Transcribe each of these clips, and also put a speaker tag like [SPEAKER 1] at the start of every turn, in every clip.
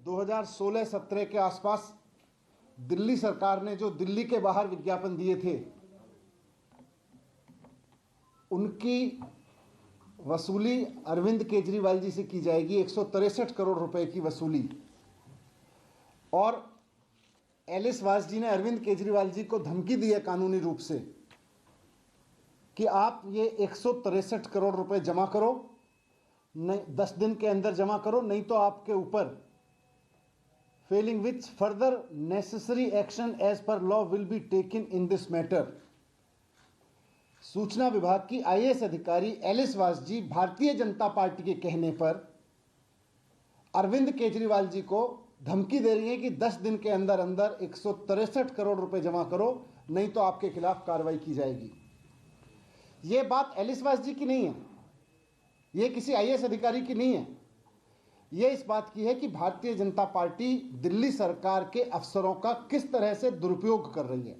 [SPEAKER 1] 2016-17 के आसपास दिल्ली सरकार ने जो दिल्ली के बाहर विज्ञापन दिए थे, उनकी वसूली अरविंद केजरीवाल जी से की जाएगी। 163 करोड़ रुपए की वसूली। और एलिस वास जी ने अरविंद केजरीवाल जी को धमकी दी है कानूनी रूप से कि आप ये 163 करोड़ रुपए जमा करो, नहीं 10 दिन के अंदर जमा करो, नहीं तो आपके ऊपर failing which further necessary action as per law will be taken in this matter. सूचना विभाग की आईएएस अधिकारी एलिस वास जी भारतीय जनता पार्टी के कहने पर अरविंद केजरीवाल जी को धमकी दे रही है कि 10 दिन के अंदर अंदर 163 करोड़ रुपए जमा करो, नहीं तो आपके खिलाफ कार्रवाई की जाएगी। यह बात एलिस वास जी की नहीं है, यह किसी आईएएस अधिकारी की नहीं है, यह इस बात की है कि भारतीय जनता पार्टी दिल्ली सरकार के अफसरों का किस तरह से दुरुपयोग कर रही है।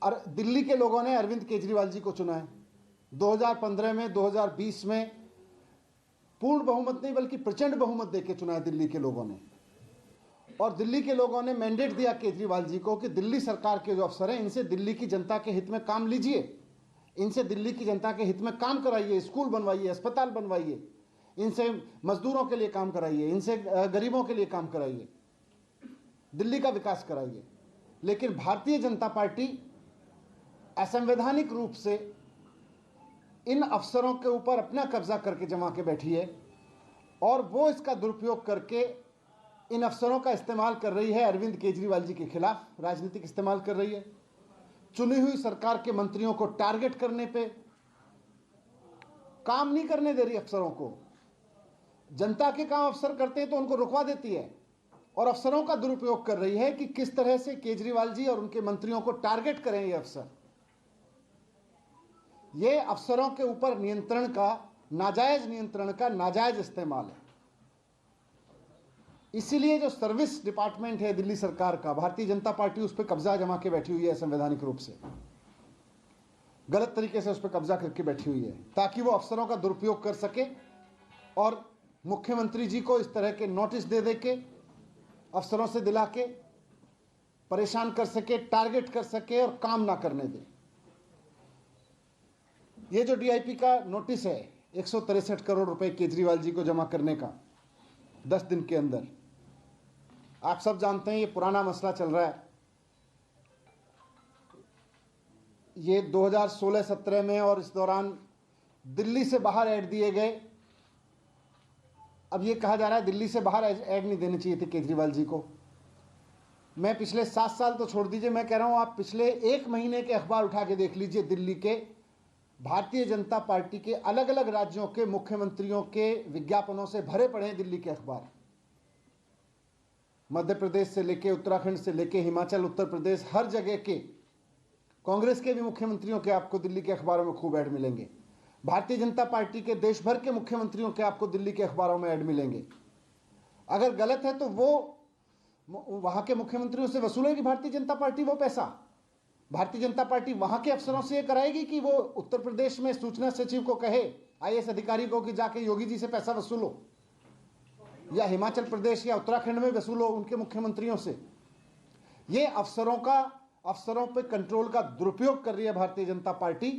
[SPEAKER 1] और दिल्ली के लोगों ने अरविंद केजरीवाल जी को चुना है 2015 में, 2020 में पूर्ण बहुमत नहीं बल्कि प्रचंड बहुमत देकर चुना है दिल्ली के लोगों ने। और दिल्ली के लोगों ने मैंडेट दिया केजरीवाल जी को कि दिल्ली सरकार के जो अफसर हैं, इनसे दिल्ली की जनता के हित में काम लीजिए, इनसे दिल्ली की जनता के हित में काम कराइए, स्कूल बनवाइए, अस्पताल बनवाइए, इनसे मजदूरों के लिए काम कराइए, इनसे गरीबों के लिए काम कराइए, दिल्ली का विकास कराइए। लेकिन भारतीय जनता पार्टी असंवैधानिक रूप से इन अफसरों के ऊपर अपना कब्जा करके जमा के बैठी है और वो इसका दुरुपयोग करके इन अफसरों का इस्तेमाल कर रही है अरविंद केजरीवाल जी के खिलाफ, राजनीतिक इस्तेमाल कर रही है। चुनी हुई सरकार के मंत्रियों को टारगेट करने पे, काम नहीं करने दे रही अफसरों को। जनता के काम अफसर करते हैं तो उनको रुकवा देती है और अफसरों का दुरुपयोग कर रही है कि किस तरह से केजरीवाल जी और उनके मंत्रियों को टारगेट करें ये अफसर। ये अफसरों के ऊपर नियंत्रण का, नाजायज नियंत्रण का नाजायज इस्तेमाल है। इसीलिए जो सर्विस डिपार्टमेंट है दिल्ली सरकार का, भारतीय जनता पार्टी उस पर कब्जा जमा के बैठी हुई है, संवैधानिक रूप से गलत तरीके से उस पर कब्जा करके बैठी हुई है ताकि वो अफसरों का दुरुपयोग कर सके और मुख्यमंत्री जी को इस तरह के नोटिस दे दे के अफसरों से दिला के परेशान कर सके, टारगेट कर सके और काम ना करने दे। ये जो डीआईपी का नोटिस है 163 करोड़ रुपए केजरीवाल जी को जमा करने का 10 दिन के अंदर, आप सब जानते हैं ये पुराना मसला चल रहा है। ये 2016-17 में और इस दौरान दिल्ली से बाहर ऐड दिए गए। अब ये कहा जा रहा है दिल्ली से बाहर ऐड नहीं देने चाहिए थे केजरीवाल जी को। मैं पिछले 7 साल तो छोड़ दीजिए, मैं कह रहा हूं आप पिछले 1 महीने के अखबार उठा के देख लीजिए। दिल्ली के भारतीय जनता पार्टी के अलग अलग राज्यों के मुख्यमंत्रियों के विज्ञापनों से भरे पड़े हैं दिल्ली के अखबार। मध्य प्रदेश से लेके, उत्तराखंड से लेके, हिमाचल, उत्तर प्रदेश, हर जगह के कांग्रेस के भी मुख्यमंत्रियों के आपको दिल्ली के अखबारों में खूब ऐड मिलेंगे। भारतीय जनता पार्टी के देश भर के मुख्यमंत्रियों के आपको दिल्ली के अखबारों में ऐड मिलेंगे। अगर गलत है तो वो वहां के मुख्यमंत्रियों से वसूलेगी भारतीय जनता पार्टी वो पैसा। भारतीय जनता पार्टी वहां के अफसरों से यह कराएगी कि वो उत्तर प्रदेश में सूचना सचिव को कहे, आईएएस अधिकारी को, कि जाके योगी जी से पैसा वसूलो, या हिमाचल प्रदेश या उत्तराखंड में वसूलो उनके मुख्यमंत्रियों से। ये अफसरों पे कंट्रोल का दुरुपयोग कर रही है भारतीय जनता पार्टी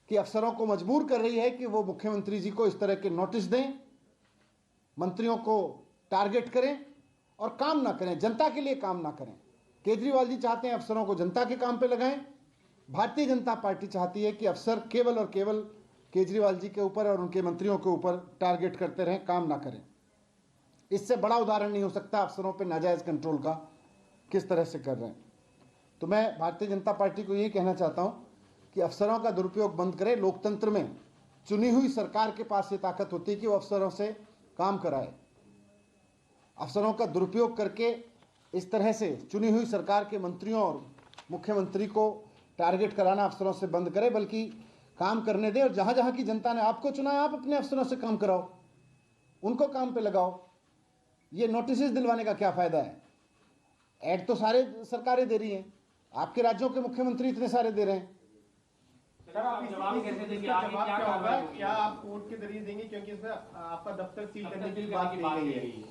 [SPEAKER 1] कि अफसरों को मजबूर कर रही है कि वो मुख्यमंत्री जी को इस तरह के नोटिस दें, मंत्रियों को टारगेट करें और काम ना करें, जनता के लिए काम ना करें। केजरीवाल जी चाहते हैं अफसरों को जनता के काम पे लगाएं। भारतीय जनता पार्टी चाहती है कि अफसर केवल और केवल केजरीवाल जी के ऊपर और उनके मंत्रियों के ऊपर टारगेट करते रहें, काम ना करें। इससे बड़ा उदाहरण नहीं हो सकता अफसरों पे नाजायज कंट्रोल का किस तरह से कर रहे हैं। तो मैं भारतीय जनता पार्टी को यही कहना चाहता हूं कि अफसरों का दुरुपयोग बंद करें। लोकतंत्र में चुनी हुई सरकार के पास ये ताकत होती है कि वो अफसरों से काम कराए। अफसरों का दुरुपयोग करके इस तरह से चुनी हुई सरकार के मंत्रियों और मुख्यमंत्री को टारगेट कराना अफसरों से बंद करे, बल्कि काम करने दे। और जहां जहां की जनता ने आपको चुना है, आप अपने अफसरों से काम कराओ, उनको काम पे लगाओ। ये नोटिस दिलवाने का क्या फायदा है? ऐड तो सारे सरकारें दे रही हैं, आपके राज्यों के मुख्यमंत्री इतने सारे दे रहे हैं।
[SPEAKER 2] सर आप जवाब कैसे देंगे? आगे क्या होगा? क्या आप कोर्ट के जरिए देंगे, क्योंकि इसमें आपका दफ्तर सील करने की बात कही गई है।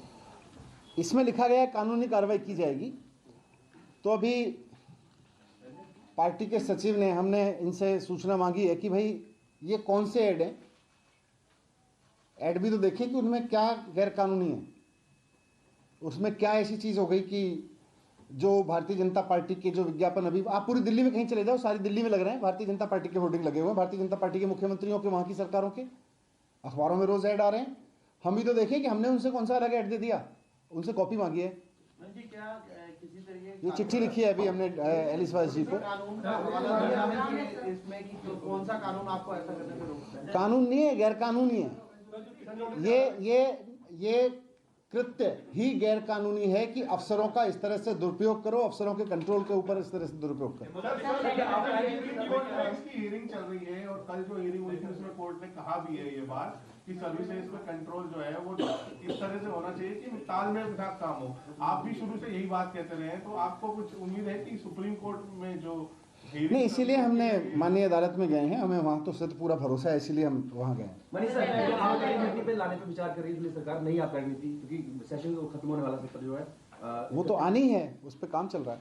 [SPEAKER 1] इसमें लिखा गया है कानूनी कार्रवाई की जाएगी। तो अभी पार्टी के सचिव ने, हमने इनसे सूचना मांगी है कि भाई ये कौन से ऐड हैं, ऐड भी तो देखिए कि उनमें क्या गैर कानूनी है, उसमें क्या ऐसी चीज हो गई कि जो भारतीय जनता पार्टी के जो विज्ञापन, अभी आप पूरी दिल्ली में कहीं चले जाओ, सारी दिल्ली में लग रहे हैं, भारतीय जनता पार्टी के होर्डिंग लगे हुए हैं, भारतीय जनता पार्टी के मुख्यमंत्रियों के, वहां की सरकारों के, अखबारों में रोज ऐड आ रहे हैं। हम भी तो देखें कि हमने उनसे कौन सा अलग ऐड दे दिया, उनसे कॉपी मांगी है। ये चिट्ठी लिखी है अभी हमने एलिस वाइस जी को।
[SPEAKER 2] इसमें कि कौन सा कानून आपको ऐसा करने से रोकता है?
[SPEAKER 1] कानून नहीं है, गैर कानूनी है। ये कृत्य ही गैर कानूनी है कि अफसरों का इस तरह से दुरुपयोग करो, अफसरों के कंट्रोल के ऊपर इस तरह से दुरुपयोग करो।
[SPEAKER 3] इसकी हियरिंग चल रही है और कल जो हियरिंग हुई थी उसमें कोर्ट ने कहा भी है ये बात कि सर्विसेज में कंट्रोल जो है वो इस तरह से होना चाहिए कि तालमेल के साथ काम हो। आप भी शुरू से यही बात कहते रहे हैं, तो आपको कुछ उम्मीद है कि सुप्रीम कोर्ट में जो
[SPEAKER 1] नहीं, इसीलिए हमने माननीय अदालत में गए हैं, हमें वहां तो सिर्फ पूरा भरोसा है, इसीलिए हम वहां गए हैं।
[SPEAKER 4] मनीष सर, आबकारी नीति पे लाने पे विचार कर रही है सरकार, नई आबकारी नीति, क्योंकि सेशन खत्म होने वाला सत्र जो है
[SPEAKER 1] वो तो आनी है, उस पर काम चल रहा है।